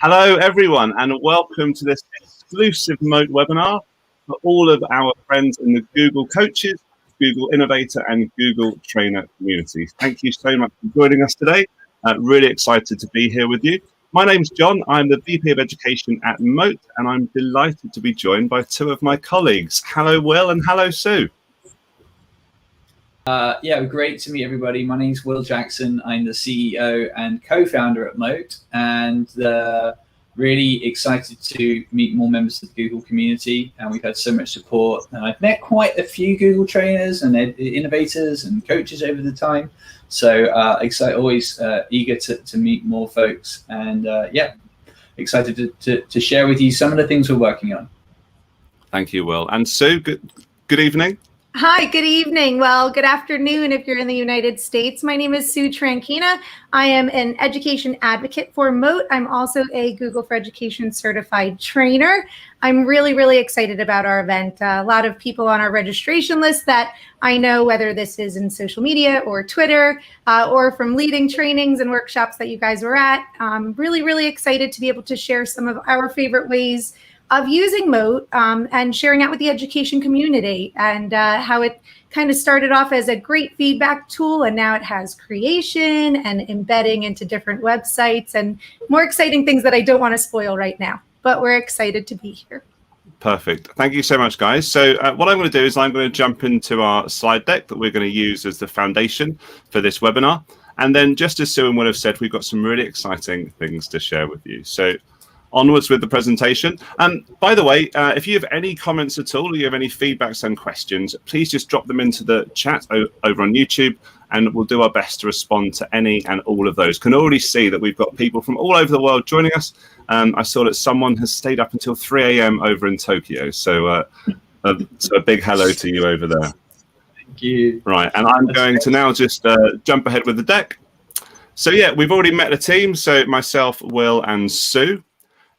Hello, everyone, and welcome to this exclusive Mote webinar for all of our friends in the Google Coaches, Google Innovator, and Google Trainer communities. Thank you so much for joining us today. Really excited to be here with you. My name's John. I'm the VP of Education at Mote, and I'm delighted to be joined by two of my colleagues. Hello, Will, and hello, Sue. Yeah, great to meet everybody. My name's Will Jackson. I'm the CEO and co-founder at Mote, and really excited to meet more members of the Google community. And we've had so much support. And I've met quite a few Google trainers and innovators and coaches over the time. So excited, always eager to meet more folks. And yeah, excited to share with you some of the things we're working on. Thank you, Will. And Sue, good evening. Hi, good evening. Well, good afternoon if you're in the United States. My name is Sue Tranquina. I am an education advocate for Mote. I'm also a Google for Education certified trainer. I'm really excited about our event. A lot of people on our registration list that I know, whether this is in social media or Twitter or from leading trainings and workshops that you guys were at. Really excited to be able to share some of our favorite ways of using Mote and sharing out with the education community, and how it kind of started off as a great feedback tool, and now it has creation and embedding into different websites and more exciting things that I don't want to spoil right now, but we're excited to be here. Perfect. Thank you so much, guys. So what I'm going to do is I'm going to jump into our slide deck that we're going to use as the foundation for this webinar. And then, just as Sue and Will have said, we've got some really exciting things to share with you. So onwards with the presentation. By the way, if you have any comments at all, or you have any feedbacks and questions, please just drop them into the chat over on YouTube, and we'll do our best to respond to any and all of those. Can already see that we've got people from all over the world joining us. I saw that someone has stayed up until 3 a.m. over in Tokyo. So a big hello to you over there. Thank you. Right, and I'm going to now just jump ahead with the deck. So yeah, we've already met the team. So myself, Will, and Sue.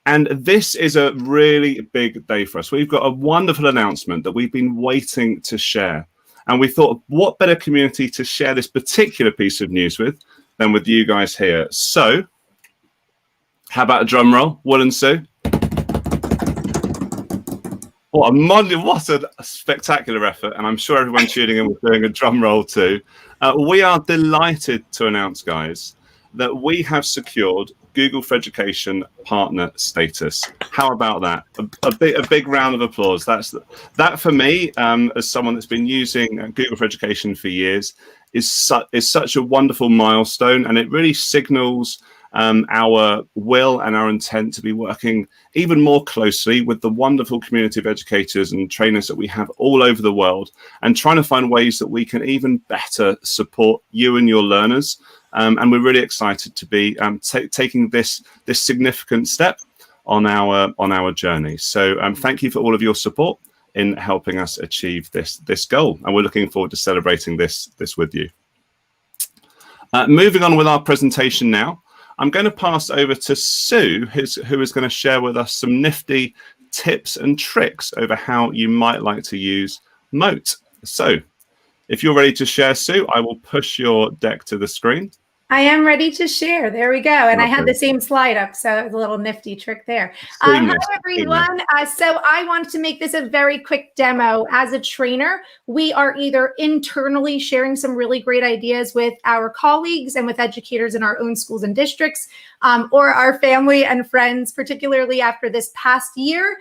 And this is a really big day for us. We've got a wonderful announcement that we've been waiting to share. And we thought, what better community to share this particular piece of news with than with you guys here. So how about a drum roll, Will and Sue? What a spectacular effort. And I'm sure everyone tuning in was doing a drum roll too. We are delighted to announce, guys, that we have secured Google for Education partner status. How about that? A big round of applause. That for me, as someone that's been using Google for Education for years, is such a wonderful milestone, and it really signals our will and our intent to be working even more closely with the wonderful community of educators and trainers that we have all over the world, and trying to find ways that we can even better support you and your learners. And we're really excited to be taking this significant step on our journey. So thank you for all of your support in helping us achieve this goal, and we're looking forward to celebrating this with you. Moving on with our presentation now, I'm going to pass over to Sue, who is going to share with us some nifty tips and tricks over how you might like to use Mote. So if you're ready to share, Sue, I will push your deck to the screen. I am ready to share. There we go. And Lovely. I had the same slide up, so it was a little nifty trick there. Hello, everyone. So I wanted to make this a very quick demo. As a trainer, we are either internally sharing some really great ideas with our colleagues and with educators in our own schools and districts, or our family and friends, particularly after this past year,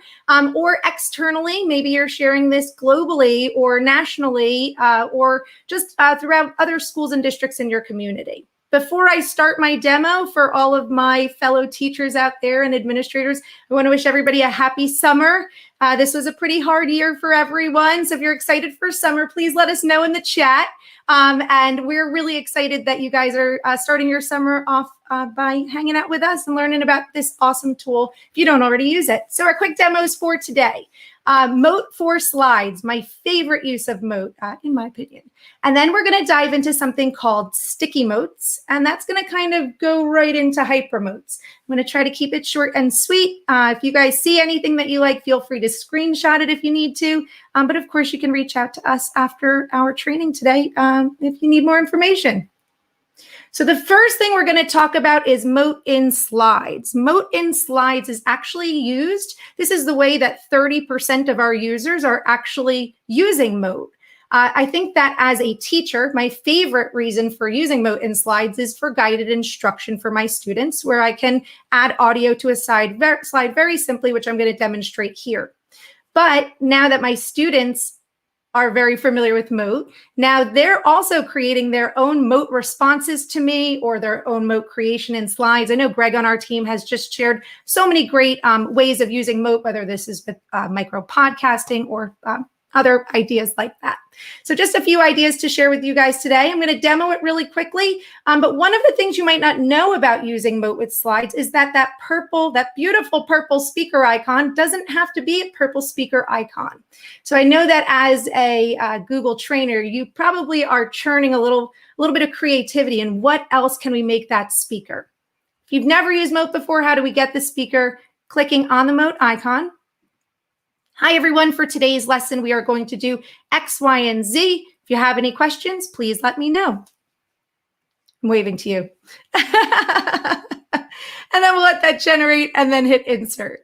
or externally, maybe you're sharing this globally or nationally, or just throughout other schools and districts in your community. Before I start my demo, for all of my fellow teachers out there and administrators, I want to wish everybody a happy summer. This was a pretty hard year for everyone. So if you're excited for summer, please let us know in the chat. And we're really excited that you guys are starting your summer off by hanging out with us and learning about this awesome tool if you don't already use it. So our quick demos for today. Mote for slides, my favorite use of Mote, in my opinion. And then we're going to dive into something called sticky motes, and that's going to kind of go right into hypermotes. I'm going to try to keep it short and sweet. If you guys see anything that you like, feel free to screenshot it if you need to. But of course, you can reach out to us after our training today if you need more information. So the first thing we're going to talk about is Mote in Slides. Mote in Slides is actually used. This is the way that 30% of our users are actually using Mote. I think that as a teacher, my favorite reason for using Mote in Slides is for guided instruction for my students, where I can add audio to a slide very simply, which I'm going to demonstrate here. But now that my students are very familiar with Mote, now they're also creating their own Mote responses to me or their own Mote creation in slides. I know Greg on our team has just shared so many great ways of using Mote, whether this is with micro podcasting or other ideas like that. So just a few ideas to share with you guys today. I'm going to demo it really quickly. But one of the things you might not know about using Mote with Slides is that that beautiful purple speaker icon doesn't have to be a purple speaker icon. So I know that as a Google trainer, you probably are churning a little bit of creativity and what else can we make that speaker? If you've never used Mote before, how do we get the speaker? Clicking on the Mote icon. Hi, everyone. For today's lesson, we are going to do X, Y, and Z. If you have any questions, please let me know. I'm waving to you. And then we'll let that generate and then hit insert.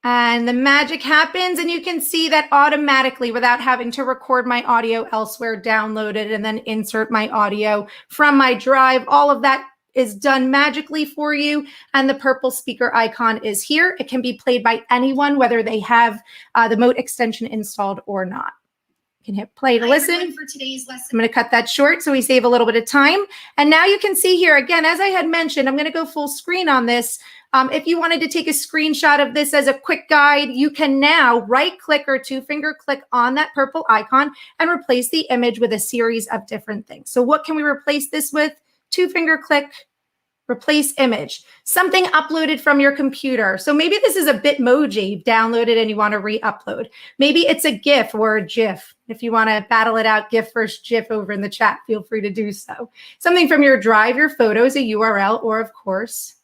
And the magic happens, and you can see that automatically without having to record my audio elsewhere, download it, and then insert my audio from my drive. All of that is done magically for you, and the purple speaker icon is here. It can be played by anyone, whether they have the Mote extension installed or not. You can hit play to listen. For today's lesson, I'm going to cut that short so we save a little bit of time. And now you can see here, again, as I had mentioned, I'm going to go full screen on this. If you wanted to take a screenshot of this as a quick guide, you can now right-click or two-finger click on that purple icon and replace the image with a series of different things. So what can we replace this with? Two-finger click, replace image, something uploaded from your computer. So maybe this is a Bitmoji you've downloaded and you want to re-upload. Maybe it's a GIF or a GIF. If you want to battle it out, GIF versus GIF over in the chat, feel free to do so. Something from your drive, your photos, a URL, or of course,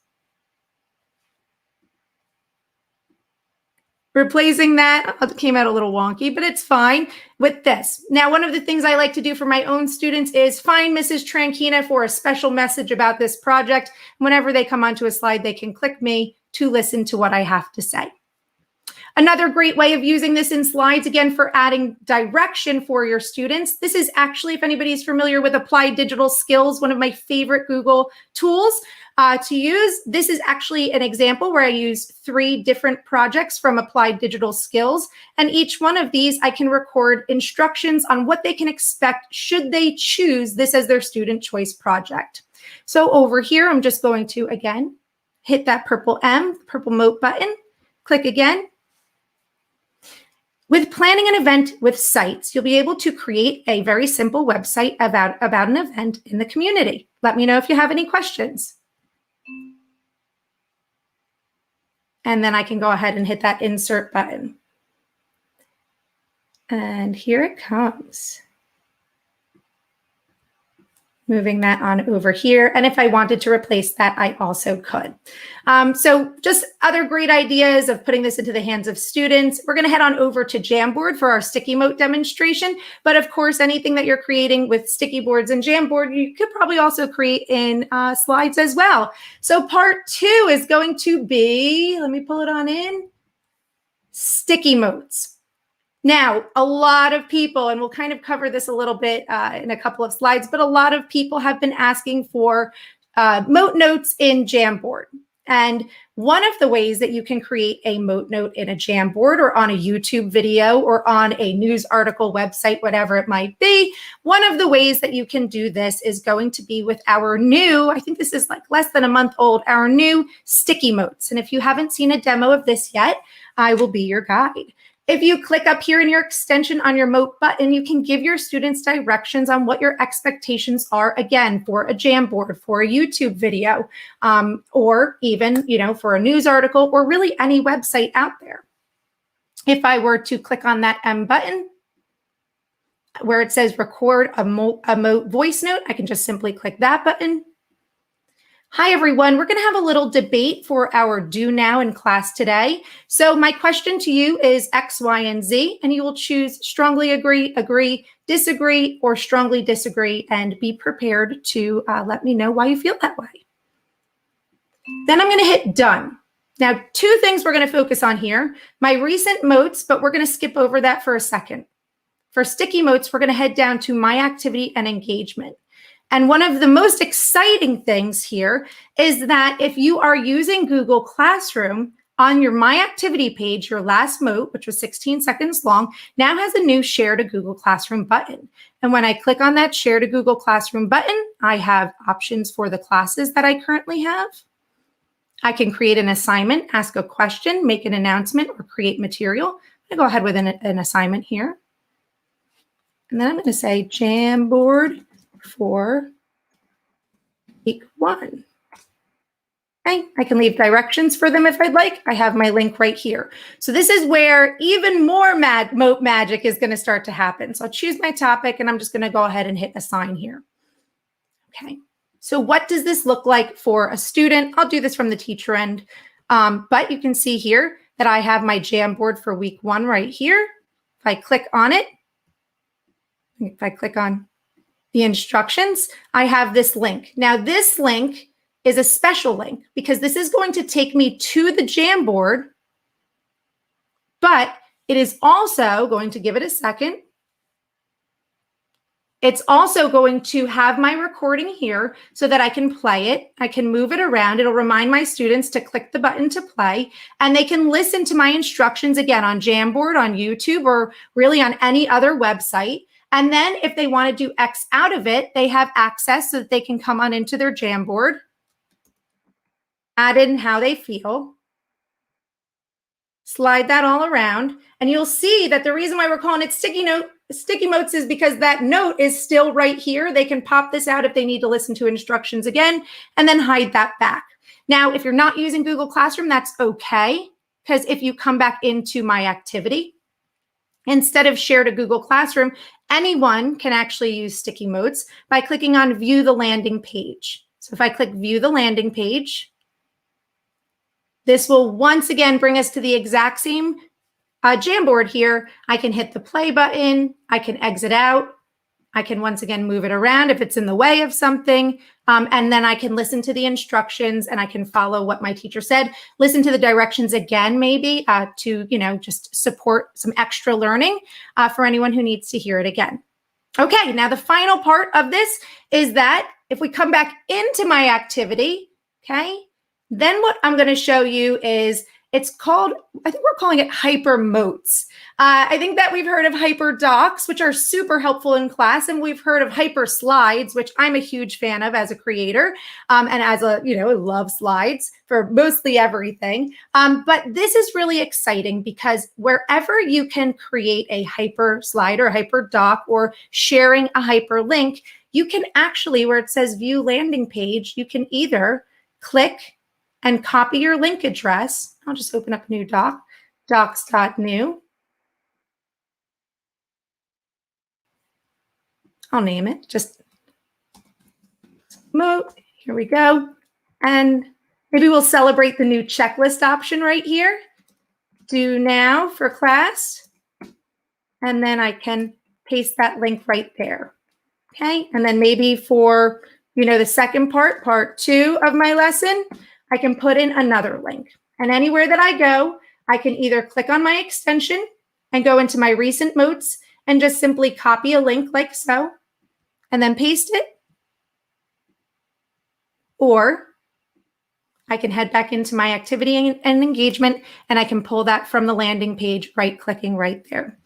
replacing that came out a little wonky, but it's fine with this. Now, one of the things I like to do for my own students is find Mrs. Tranquina for a special message about this project. Whenever they come onto a slide, they can click me to listen to what I have to say. Another great way of using this in slides, again, for adding direction for your students. This is actually, if anybody's familiar with Applied Digital Skills, one of my favorite Google tools to use. This is actually an example where I use 3 different projects from Applied Digital Skills. And each one of these, I can record instructions on what they can expect should they choose this as their student choice project. So over here, I'm just going to, again, hit that purple Mote button, click again. With planning an event with sites, you'll be able to create a very simple website about an event in the community. Let me know if you have any questions. And then I can go ahead and hit that insert button. And here it comes. Moving that on over here. And if I wanted to replace that, I also could. So just other great ideas of putting this into the hands of students. We're going to head on over to Jamboard for our sticky Mote demonstration. But of course, anything that you're creating with sticky boards and Jamboard, you could probably also create in slides as well. So part 2 is going to be, let me pull it on in, sticky Motes. Now, a lot of people, and we'll kind of cover this a little bit in a couple of slides, but a lot of people have been asking for Mote notes in Jamboard. And one of the ways that you can create a Mote note in a Jamboard or on a YouTube video or on a news article website, whatever it might be, one of the ways that you can do this is going to be with our new, I think this is like less than a month old, our new sticky Motes. And if you haven't seen a demo of this yet, I will be your guide. If you click up here in your extension on your Mote button, you can give your students directions on what your expectations are, again, for a Jamboard, for a YouTube video, or even, for a news article, or really any website out there. If I were to click on that M button, where it says record a Mote voice note, I can just simply click that button. Hi, everyone. We're going to have a little debate for our Do Now in class today. So my question to you is X, Y, and Z, and you will choose strongly agree, agree, disagree, or strongly disagree, and be prepared to let me know why you feel that way. Then I'm going to hit done. Now, two things we're going to focus on here. My recent motes, but we're going to skip over that for a second. For sticky motes, we're going to head down to my activity and engagement. And one of the most exciting things here is that if you are using Google Classroom, on your My Activity page, your last mote, which was 16 seconds long, now has a new Share to Google Classroom button. And when I click on that Share to Google Classroom button, I have options for the classes that I currently have. I can create an assignment, ask a question, make an announcement, or create material. I'm going to go ahead with an assignment here. And then I'm going to say Jamboard for week 1. Okay, I can leave directions for them if I'd like. I have my link right here. So this is where even more mote magic is going to start to happen. So I'll choose my topic and I'm just going to go ahead and hit assign here. Okay, so what does this look like for a student? I'll do this from the teacher end, but you can see here that I have my Jamboard for week 1 right here. If I click on it, if I click on the instructions, I have this link. Now this link is a special link because this is going to take me to the Jamboard, but it is also going to, give it a second, it's also going to have my recording here so that I can play it. I can move it around. It'll remind my students to click the button to play, and they can listen to my instructions again on Jamboard, on YouTube, or really on any other website. And then if they want to do X out of it, they have access so that they can come on into their Jamboard, add in how they feel, slide that all around, and you'll see that the reason why we're calling it sticky motes is because that note is still right here. They can pop this out if they need to listen to instructions again, and then hide that back. Now, if you're not using Google Classroom, that's okay, because if you come back into My Activity, instead of Share to Google Classroom, anyone can actually use sticky motes by clicking on View the Landing Page. So if I click View the Landing Page, this will once again bring us to the exact same Jamboard here. I can hit the play button. I can exit out. I can once again move it around if it's in the way of something. And then I can listen to the instructions and I can follow what my teacher said. Listen to the directions again, maybe to, just support some extra learning for anyone who needs to hear it again. Okay, now the final part of this is that if we come back into My Activity, okay, then what I'm going to show you is, it's called, I think we're calling it hyper motes. I think that we've heard of hyper docs, which are super helpful in class. And we've heard of hyper slides, which I'm a huge fan of as a creator. And as a, I love slides for mostly everything. But this is really exciting because wherever you can create a hyper slide or hyper doc or sharing a hyperlink, you can actually, where it says view landing page, you can either click and copy your link address. I'll just open up a new doc, docs.new. I'll name it, just Mote. Here we go. And maybe we'll celebrate the new checklist option right here. Do now for class. And then I can paste that link right there. Okay, and then maybe for, the second part 2 of my lesson, I can put in another link. And anywhere that I go, I can either click on my extension and go into my recent motes and just simply copy a link like so, and then paste it. Or I can head back into My Activity and engagement, and I can pull that from the landing page, right-clicking right there.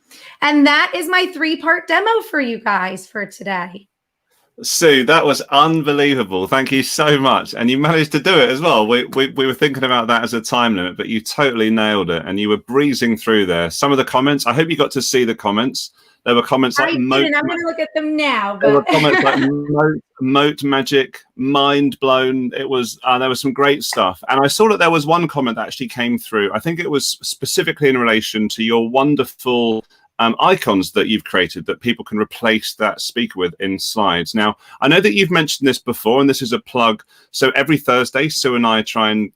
And that is my 3-part demo for you guys for today. Sue, that was unbelievable. Thank you so much. And you managed to do it as well. We were thinking about that as a time limit, but you totally nailed it. And you were breezing through there. Some of the comments, I hope you got to see the comments. There were comments like Mote. I'm going to look at them now. But... There were comments like Mote magic, mind blown. It was there was some great stuff. And I saw that there was one comment that actually came through. I think it was specifically in relation to your wonderful icons that you've created that people can replace that speaker with in slides. Now, I know that you've mentioned this before, and this is a plug. So every Thursday, Sue and I try and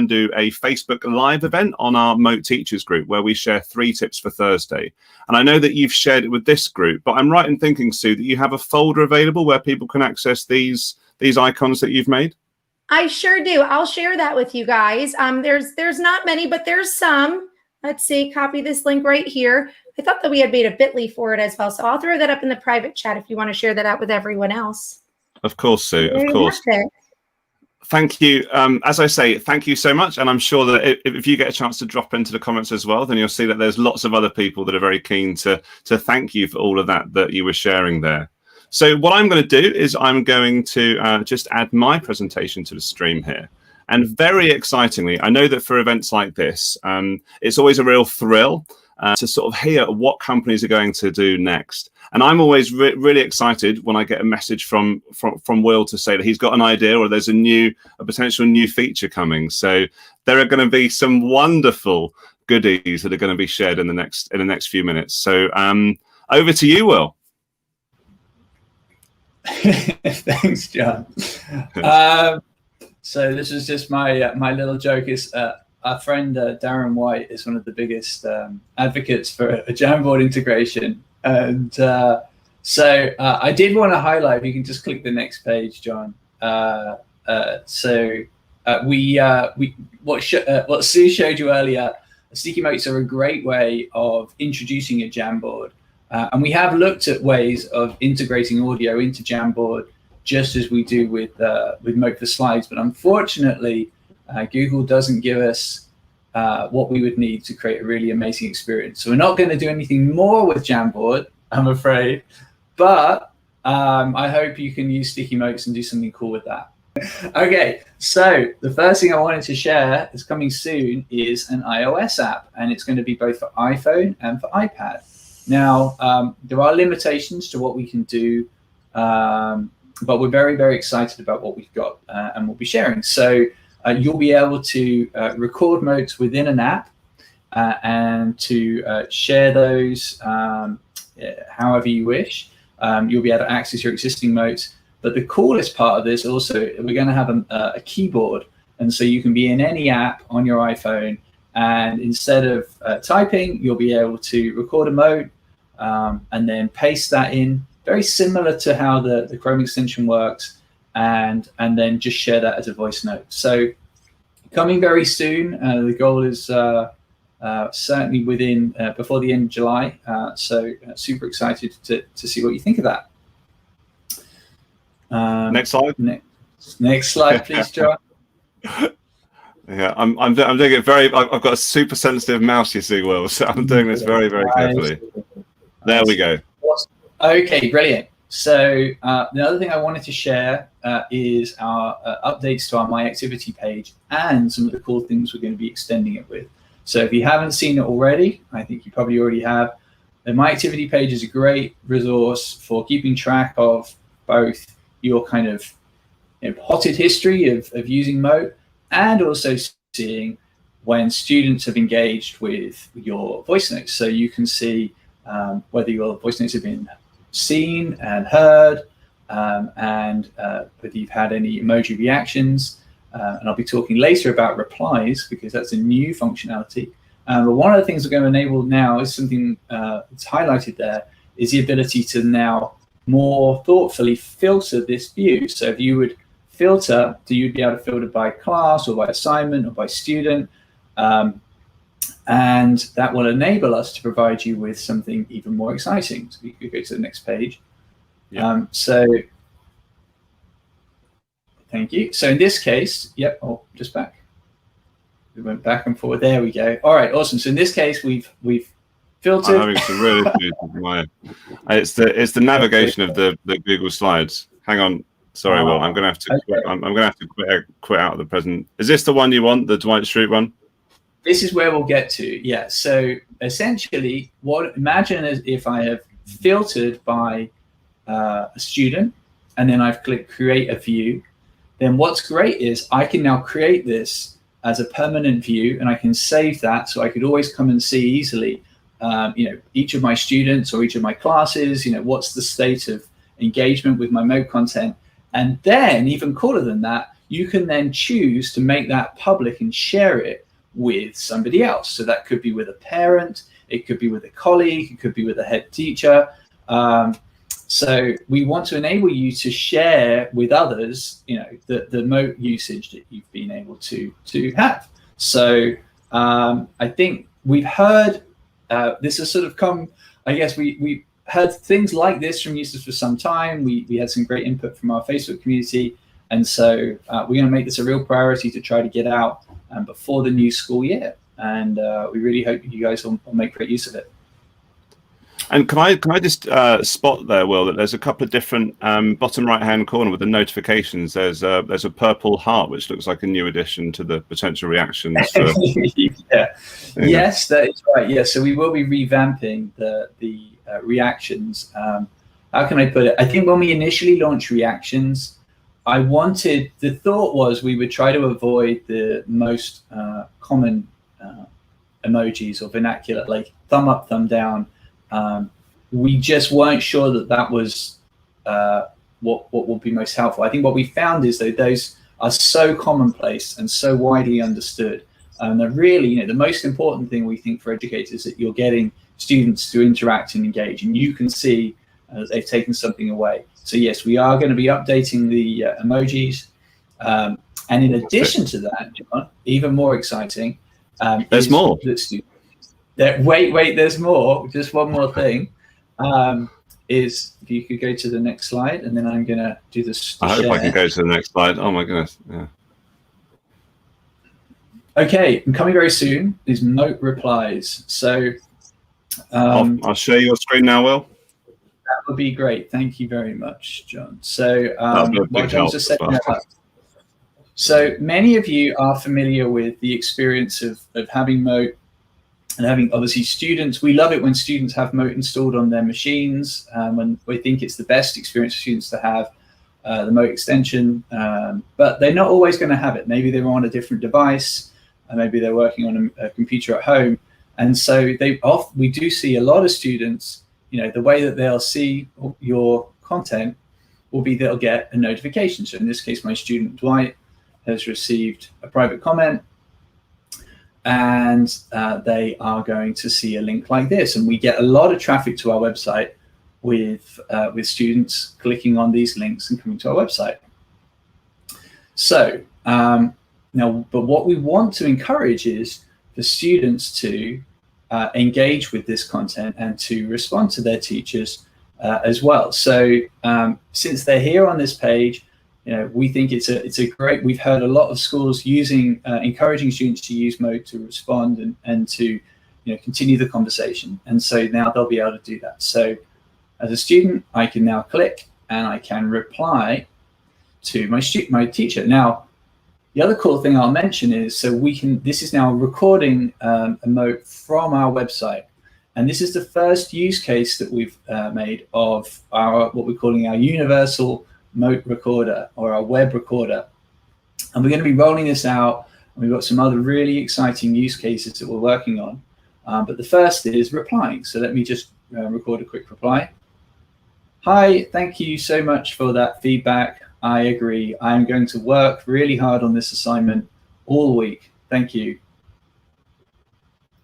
do a Facebook Live event on our Mote Teachers group where we share 3 tips for Thursday. And I know that you've shared it with this group, but I'm right in thinking, Sue, that you have a folder available where people can access these icons that you've made? I sure do. I'll share that with you guys. There's not many, but there's some. Let's see, copy this link right here. I thought that we had made a bit.ly for it as well. So I'll throw that up in the private chat if you want to share that out with everyone else. Of course, Sue, of course. Thank you. As I say, thank you so much. And I'm sure that if you get a chance to drop into the comments as well, then you'll see that there's lots of other people that are very keen to thank you for all of that you were sharing there. So what I'm going to do is I'm going to just add my presentation to the stream here. And very excitingly, I know that for events like this, it's always a real thrill to sort of hear what companies are going to do next. And I'm always really excited when I get a message from Will to say that he's got an idea or there's a potential new feature coming. So there are going to be some wonderful goodies that are going to be shared in the next few minutes. So over to you, Will. Thanks, John. So this is just my little joke. Is our friend Darren White is one of the biggest advocates for a Jamboard integration, and so I did want to highlight. If you can just click the next page, John. What Sue showed you earlier, sticky notes are a great way of introducing a Jamboard, and we have looked at ways of integrating audio into Jamboard, just as we do with Mote for Slides. But unfortunately, Google doesn't give us what we would need to create a really amazing experience. So we're not going to do anything more with Jamboard, I'm afraid. But I hope you can use sticky notes and do something cool with that. Okay, so the first thing I wanted to share is coming soon is an iOS app, and it's going to be both for iPhone and for iPad. Now, there are limitations to what we can do, but we're very, very excited about what we've got and we'll be sharing. So you'll be able to record notes within an app and to share those however you wish. You'll be able to access your existing notes. But the coolest part of this also, we're going to have a keyboard. And so you can be in any app on your iPhone. And instead of typing, you'll be able to record a note and then paste that in, very similar to how the Chrome extension works, and then just share that as a voice note. So coming very soon. The goal is certainly within before the end of July. So super excited to see what you think of that. Next slide. Next slide, please, John. Yeah, I'm doing it very. I've got a super sensitive mouse, you see, Will. So I'm doing this very, very carefully. There we go. Okay, brilliant. So the other thing I wanted to share is our updates to our My Activity page and some of the cool things we're going to be extending it with. So if you haven't seen it already, I think you probably already have. The My Activity page is a great resource for keeping track of both your kind of potted history of using Mote, and also seeing when students have engaged with your voice notes. So you can see whether your voice notes have been seen and heard, and whether you've had any emoji reactions. And I'll be talking later about replies, because that's a new functionality. But one of the things we're going to enable now is something that's highlighted there, is the ability to now more thoughtfully filter this view. So if you would filter, you'd be able to filter by class or by assignment or by student. And that will enable us to provide you with something even more exciting. So we could go to the next page. Yeah. So thank you. So in this case, yep, just back. We went back and forward. There we go. All right, awesome. So in this case, we've filtered. I'm having some really good. It's the navigation of the Google Slides. Hang on. Sorry, Will. I'm gonna have to. Okay. I'm gonna have to quit out of the present. Is this the one you want? The Dwight Schrute one? This is where we'll get to. Yeah. So essentially, imagine if I have filtered by a student, and then I've clicked create a view. Then what's great is I can now create this as a permanent view, and I can save that, so I could always come and see easily each of my students or each of my classes, what's the state of engagement with my Mote content. And then even cooler than that, you can then choose to make that public and share it with somebody else. So that could be with a parent, it could be with a colleague, it could be with a head teacher. So we want to enable you to share with others, the Mote usage that you've been able to have. So I think we've heard this has sort of come, I guess we heard things like this from users for some time. We had some great input from our Facebook community. And so we're going to make this a real priority to try to get out before the new school year. And we really hope you guys will make great use of it. And can I just spot there, Will, that there's a couple of different bottom right-hand corner with the notifications. There's a purple heart, which looks like a new addition to the potential reactions. For, Yes, that is right. Yeah, so we will be revamping the reactions. How can I put it? I think when we initially launched reactions, the thought was we would try to avoid the most common emojis or vernacular, like thumb up, thumb down. We just weren't sure that was what would be most helpful. I think what we found is that those are so commonplace and so widely understood. And they're really, the most important thing we think for educators is that you're getting students to interact and engage, and you can see they've taken something away. So yes, we are going to be updating the emojis. And in addition to that, John, even more exciting, there's more. Wait, there's more. Just one more thing. Is if you could go to the next slide, and then I'm going to do this. I hope I can go to the next slide. Oh my goodness. Yeah. Okay, and coming very soon is Mote replies. So I'll share your screen now, Will. That would be great. Thank you very much, John. So while John's just setting that up. So many of you are familiar with the experience of having Mote and having obviously students. We love it when students have Mote installed on their machines, when we think it's the best experience for students to have the Mote extension, but they're not always going to have it. Maybe they're on a different device, and maybe they're working on a computer at home. And so we do see a lot of students, the way that they'll see your content will be they'll get a notification. So in this case, my student Dwight has received a private comment, and they are going to see a link like this. And we get a lot of traffic to our website with students clicking on these links and coming to our website. So now, but what we want to encourage is for students to engage with this content and to respond to their teachers as well. So since they're here on this page, we think it's a great. We've heard a lot of schools encouraging students to use Mote to respond and to continue the conversation. And so now they'll be able to do that. So as a student, I can now click and I can reply to my teacher. Now, the other cool thing I'll mention is, this is now recording a Mote from our website. And this is the first use case that we've made of what we're calling our universal Mote recorder or our web recorder. And we're going to be rolling this out. And we've got some other really exciting use cases that we're working on. But the first is replying. So let me just record a quick reply. Hi, thank you so much for that feedback. I agree. I'm going to work really hard on this assignment all week. Thank you.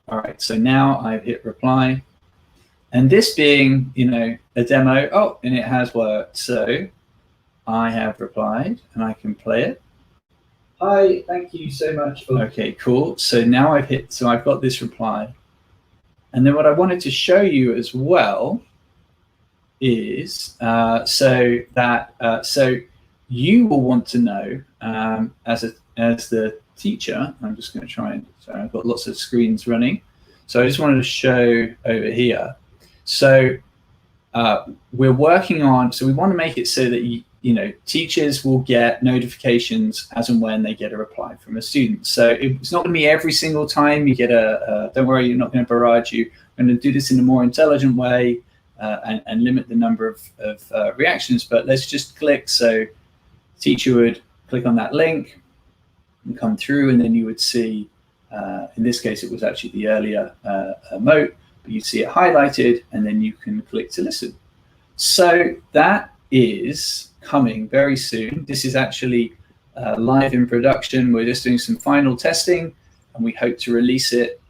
All right, so now I've hit reply. And this being, a demo, and it has worked. So I have replied and I can play it. Hi, thank you so much for. Okay, cool. So now I've got this reply. And then what I wanted to show you as well is so you will want to know as the teacher. I'm just going to try and. Sorry, I've got lots of screens running, so I just wanted to show over here. So we're working on. So we want to make it so that teachers will get notifications as and when they get a reply from a student. So it's not going to be every single time you get don't worry, you're not going to barrage you. I'm going to do this in a more intelligent way and limit the number of reactions. But let's just click. So teacher would click on that link and come through, and then you would see, in this case, it was actually the earlier Mote, but you see it highlighted, and then you can click to listen. So that is coming very soon. This is actually live in production. We're just doing some final testing, and we hope to release it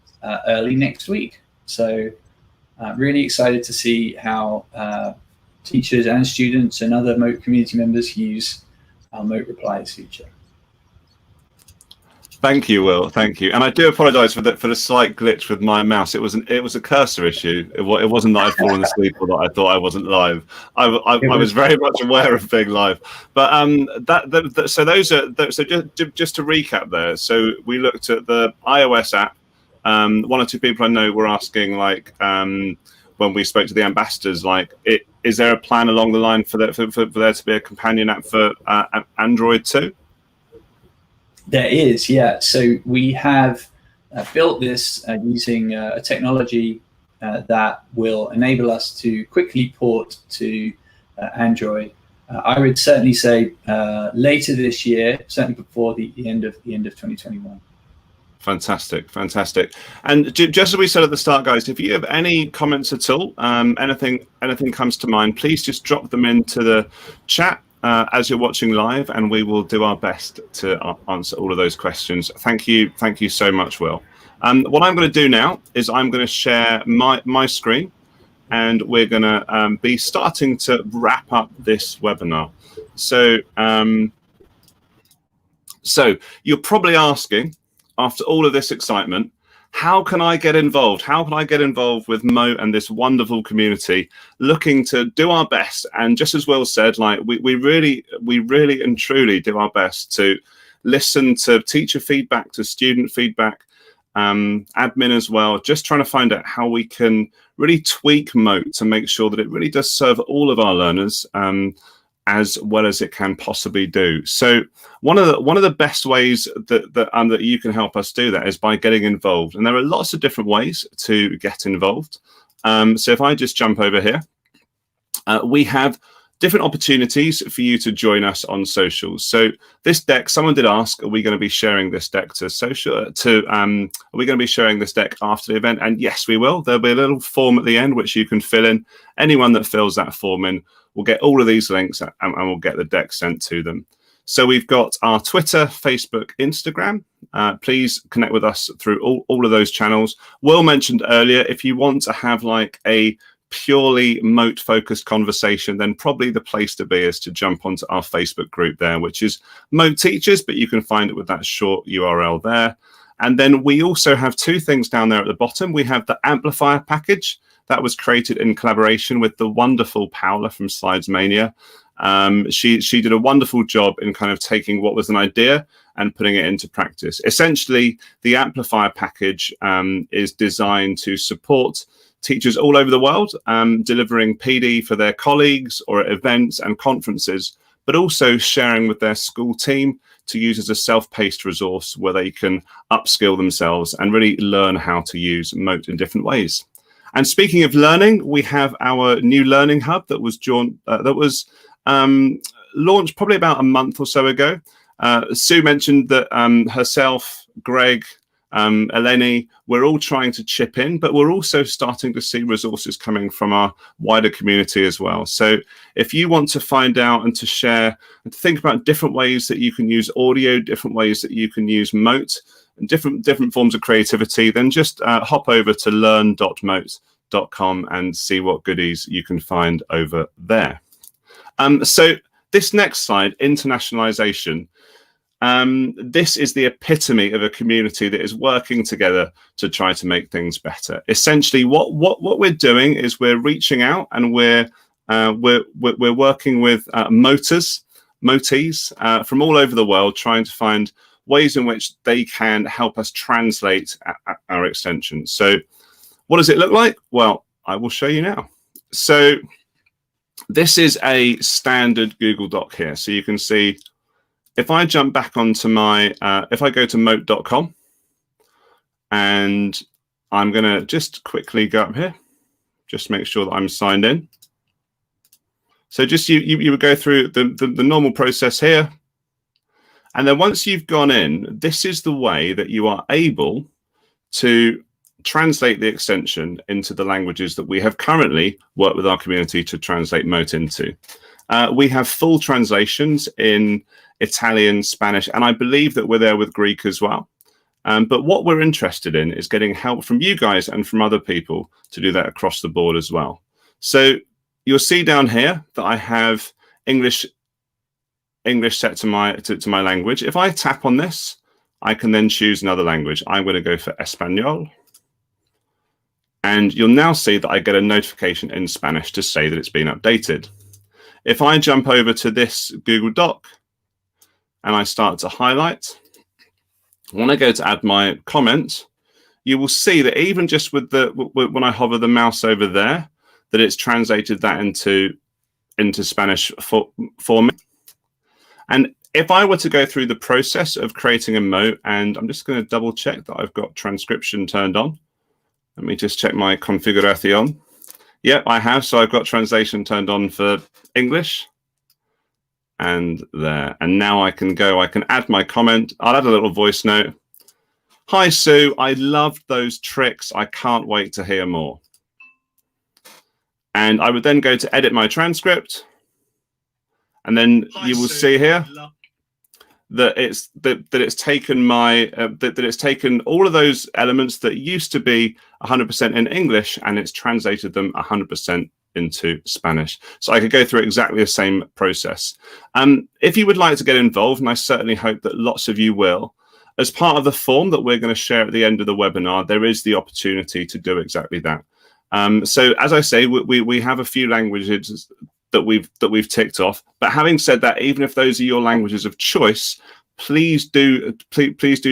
early next week. So really excited to see how teachers and students and other Mote community members use our Mote Replies feature. Thank you, Will. Thank you. And I do apologise for the slight glitch with my mouse. It was a cursor issue. It wasn't that I'd fallen asleep or that I thought I wasn't live. I was very much aware of being live. But so just to recap there. So we looked at the iOS app. One or two people I know were asking, like, when we spoke to the ambassadors, like, is there a plan along the line for there to be a companion app for Android too? There is, yeah. So we have built this using a technology that will enable us to quickly port to Android. I would certainly say later this year, certainly before the end of 2021. Fantastic, fantastic. And just as we said at the start, guys, if you have any comments at all, anything comes to mind, please just drop them into the chat as you're watching live, and we will do our best to answer all of those questions. Thank you so much, Will. What I'm going to do now is I'm going to share my screen, and we're going to be starting to wrap up this webinar. So, so you're probably asking, after all of this excitement, how can I get involved? How can I get involved with Mote and this wonderful community, looking to do our best? And just as Will said, like, we really and truly do our best to listen to teacher feedback, to student feedback, admin as well, just trying to find out how we can really tweak Mote to make sure that it really does serve all of our learners as well as it can possibly do. So one of the best ways that you can help us do that is by getting involved. And there are lots of different ways to get involved. So if I just jump over here, we have different opportunities for you to join us on socials. So this deck, someone did ask, are we going to be sharing this deck to social? Are we going to be sharing this deck after the event? And yes, we will. There'll be a little form at the end which you can fill in. Anyone that fills that form in will get all of these links, and we'll get the deck sent to them. So we've got our Twitter, Facebook, Instagram. Please connect with us through all of those channels. Will mentioned earlier, if you want to have like a purely Mote focused conversation, then probably the place to be is to jump onto our Facebook group there, which is Mote Teachers, but you can find it with that short URL there. And then we also have two things down there at the bottom. We have the Amplifier package that was created in collaboration with the wonderful Paola from Slides Mania. She did a wonderful job in kind of taking what was an idea and putting it into practice. Essentially, the Amplifier package is designed to support teachers all over the world, delivering PD for their colleagues or at events and conferences, but also sharing with their school team to use as a self-paced resource where they can upskill themselves and really learn how to use Mote in different ways. And speaking of learning, we have our new learning hub that was launched probably about a month or so ago. Sue mentioned that herself, Greg, Eleni, we're all trying to chip in, but we're also starting to see resources coming from our wider community as well. So if you want to find out and to share and to think about different ways that you can use audio, different ways that you can use Mote, and different forms of creativity, then just hop over to learn.mote.com and see what goodies you can find over there. So this next slide, internationalization. This is the epitome of a community that is working together to try to make things better. Essentially, what we're doing is we're reaching out and we're working with motes from all over the world, trying to find ways in which they can help us translate our extensions. So what does it look like? Well, I will show you now. So this is a standard Google Doc here. So you can see, if I jump back onto my, if I go to mote.com, and I'm going to just quickly go up here, just make sure that I'm signed in. So just you would go through the normal process here. And then once you've gone in, this is the way that you are able to translate the extension into the languages that we have currently worked with our community to translate Mote into. We have full translations in Italian, Spanish, and I believe that we're there with Greek as well. But what we're interested in is getting help from you guys and from other people to do that across the board as well. So you'll see down here that I have English set to my language. If I tap on this, I can then choose another language. I'm going to go for Espanol. And you'll now see that I get a notification in Spanish to say that it's been updated. If I jump over to this Google Doc and I start to highlight, when I go to add my comment, you will see that even just with when I hover the mouse over there, that it's translated that into Spanish for me. And if I were to go through the process of creating a Mote, and I'm just going to double check that I've got transcription turned on. Let me just check my configuración. Yep, I have. So I've got translation turned on for English. And there. And now I can add my comment. I'll add a little voice note. Hi, Sue. I loved those tricks. I can't wait to hear more. And I would then go to edit my transcript. And then you will see here that it's taken all of those elements that used to be 100% in English and it's translated them 100% into Spanish. So I could go through exactly the same process. If you would like to get involved, and I certainly hope that lots of you will, as part of the form that we're going to share at the end of the webinar, there is the opportunity to do exactly that. So as I say, we have a few languages that we've ticked off. But having said that, even if those are your languages of choice, please do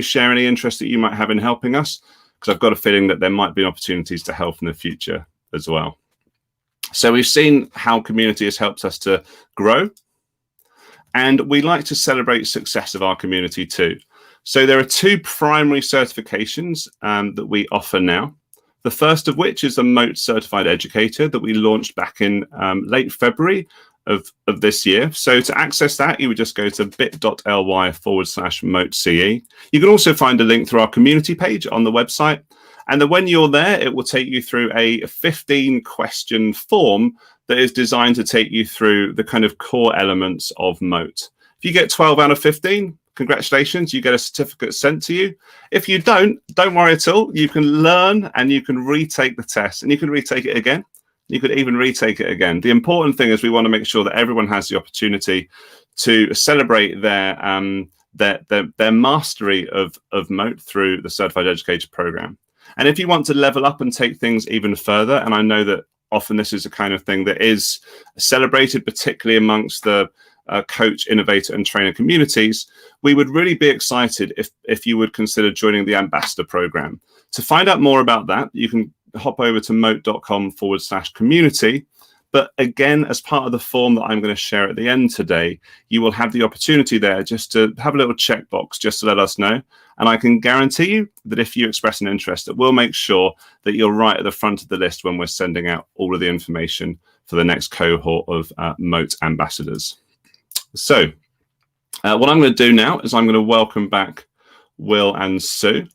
share any interest that you might have in helping us, because I've got a feeling that there might be opportunities to help in the future as well. So we've seen how community has helped us to grow, and we like to celebrate success of our community too. So there are two primary certifications that we offer now. The first of which is the Mote Certified Educator that we launched back in late February of this year. So to access that, you would just go to bit.ly/MoteCE. You can also find a link through our community page on the website. And then when you're there, it will take you through a 15-question form that is designed to take you through the kind of core elements of Mote. If you get 12 out of 15, congratulations, you get a certificate sent to you. If you don't worry at all. You can learn and you can retake the test, and you can retake it again. You could even retake it again. The important thing is we want to make sure that everyone has the opportunity to celebrate their mastery of Mote through the Certified Educator program. And if you want to level up and take things even further, and I know that often this is the kind of thing that is celebrated, particularly amongst the coach, innovator, and trainer communities, we would really be excited if you would consider joining the Ambassador program. To find out more about that, you can hop over to mote.com/community. But again, as part of the form that I'm going to share at the end today, you will have the opportunity there just to have a little checkbox just to let us know. And I can guarantee you that if you express an interest, that we'll make sure that you're right at the front of the list when we're sending out all of the information for the next cohort of Mote ambassadors. So what I'm going to do now is I'm going to welcome back Will and Sue.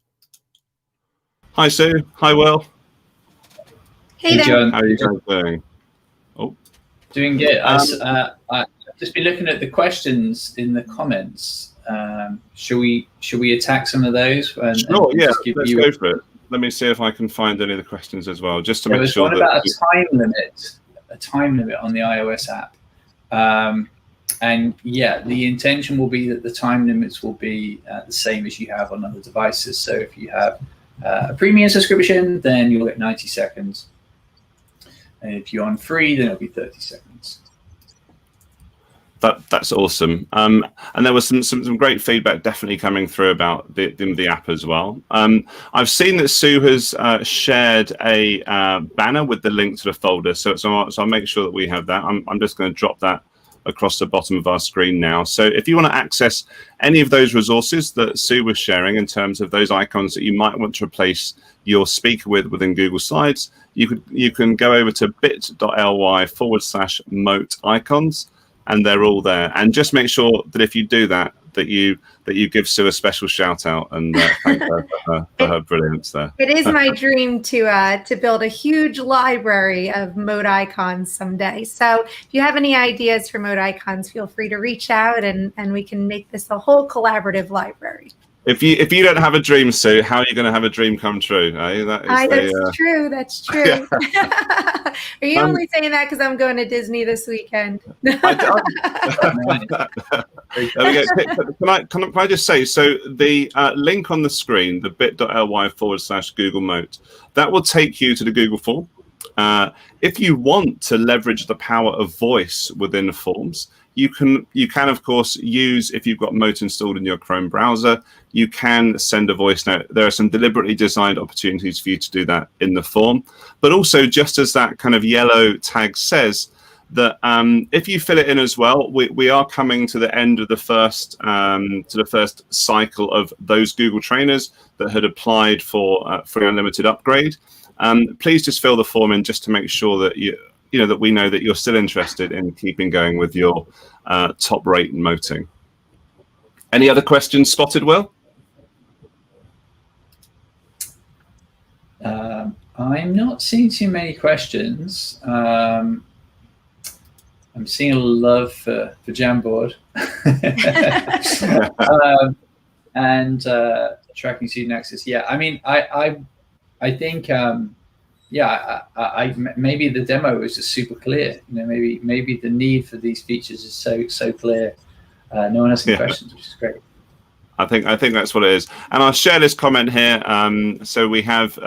Hi, Sue. Hi, Will. Hey there. John. How are you guys doing? Oh, Doing good. I've just been looking at the questions in the comments. Should we attack some of those? Sure. Yeah. Let's go for it. Let me see if I can find any of the questions as well, just to make sure. There was one about a time limit on the iOS app. And yeah, the intention will be that the time limits will be the same as you have on other devices. So if you have a premium subscription, then you'll get 90 seconds. And if you're on free, then it'll be 30 seconds. That's awesome. And there was some great feedback definitely coming through about the app as well. I've seen that Sue has shared a banner with the link to the folder. So I'll make sure that we have that. I'm just going to drop that across the bottom of our screen now. So if you want to access any of those resources that Sue was sharing in terms of those icons that you might want to replace your speaker with within Google Slides, you can go over to bit.ly/Mote icons, and they're all there. And just make sure that if you do that, that you give Sue a special shout out and thank her for her brilliance there. It is my dream to build a huge library of Mote icons someday. So if you have any ideas for Mote icons, feel free to reach out and we can make this a whole collaborative library. If you don't have a dream, Sue, how are you going to have a dream come true? Eh? That's true. That's true. Are you only saying that because I'm going to Disney this weekend? There we go. Can I just say, so the link on the screen, the bit.ly/Google Mote, that will take you to the Google form. If you want to leverage the power of voice within the forms, you can of course use, if you've got Mote installed in your Chrome browser, you can send a voice note. There are some deliberately designed opportunities for you to do that in the form. But also, just as that kind of yellow tag says, that if you fill it in as well, we are coming to the end of the first cycle of those Google trainers that had applied for free unlimited upgrade. Please just fill the form in just to make sure that that we know that you're still interested in keeping going with your top rate moting. Any other questions spotted, Will? I'm not seeing too many questions. I'm seeing a love for Jamboard and tracking student access. Yeah, I mean, I think maybe the demo was just super clear. Maybe the need for these features is so clear. No one has any questions, which is great. I think that's what it is. And I'll share this comment here. So we have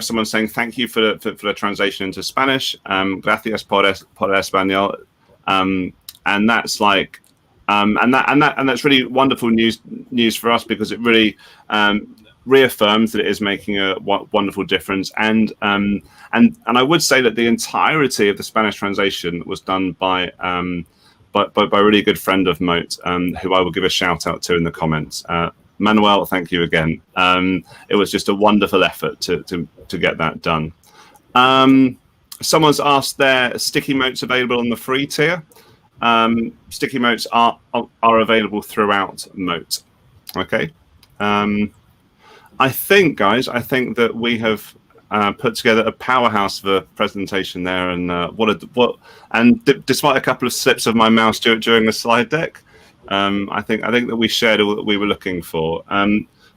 someone saying thank you for the translation into Spanish. Gracias por español. And that's like and that's really wonderful news for us, because it really reaffirms that it is making a wonderful difference. And I would say that the entirety of the Spanish translation was done by a really good friend of Mote, who I will give a shout out to in the comments. Manuel, thank you again. It was just a wonderful effort to get that done. Someone's asked, their sticky Motes available on the free tier. Sticky Motes are available throughout Mote. Okay. I think, guys, that we have put together a powerhouse of a presentation there, and despite a couple of slips of my mouse during the slide deck, I think that we shared all that we were looking for.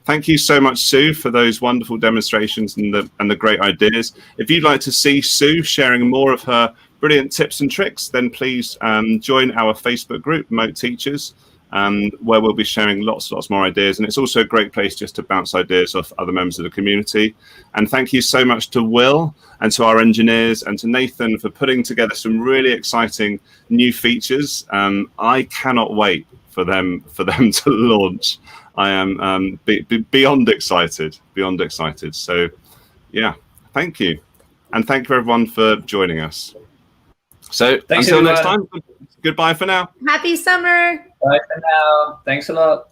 Thank you so much, Sue, for those wonderful demonstrations and the great ideas. If you'd like to see Sue sharing more of her brilliant tips and tricks, then please join our Facebook group, Mote Teachers, where we'll be sharing lots more ideas. And it's also a great place just to bounce ideas off other members of the community. And thank you so much to Will and to our engineers and to Nathan for putting together some really exciting new features. I cannot wait for them to launch. I am beyond excited. So yeah, thank you. And thank you everyone for joining us. So thanks, until everyone. next time, goodbye for now. Happy summer. Bye for now. Thanks a lot.